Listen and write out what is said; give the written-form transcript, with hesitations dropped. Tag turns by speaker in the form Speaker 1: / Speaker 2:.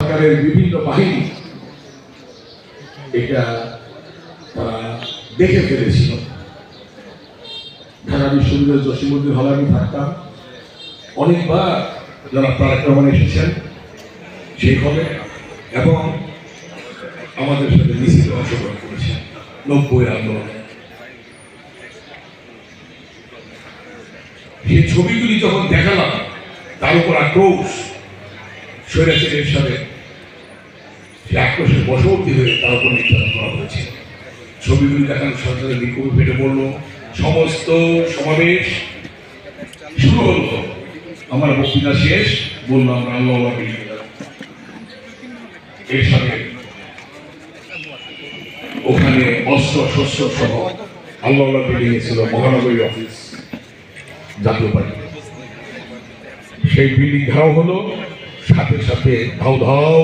Speaker 1: সরকারের বিভিন্ন বাহিনী এটা তারা দেখে ফেলেছিল। ঢাকা বিশ্ববিদ্যালয়ের জসিমউদ্দিন হলে আমি থাকতাম, অনেকবার যারা তারেক রহমান এসেছেন সেই হলে এবং আমাদের সাথে মিছিলে অংশগ্রহণ করেছেন 90 আন্দোলনে। সেই ছবিগুলি যখন দেখালাম, তার উপর আক্রোশ, স্বৈরাচারের সাথে সে আক্রোশের বশবর্তী হয়ে তার উপর নির্যাতন করা হয়েছে। ছবিগুলি দেখানোর সাথে সাথে বিক্ষোভ ফেটে পড়লো, সমস্ত সমাবেশ শুরু হলো। আমার বক্তৃতা শেষ, বললাম আমরা আল্লাহ এর সাথে ওখানে অস্ত্র শস্ত্র সহ আল্লাহ বিল্ডিং ছিল মহানগরী অফিস, জাতীয় পার্টি। সেই বিল্ডিং ধাও হলো, সাথে সাথে ধাও ধাও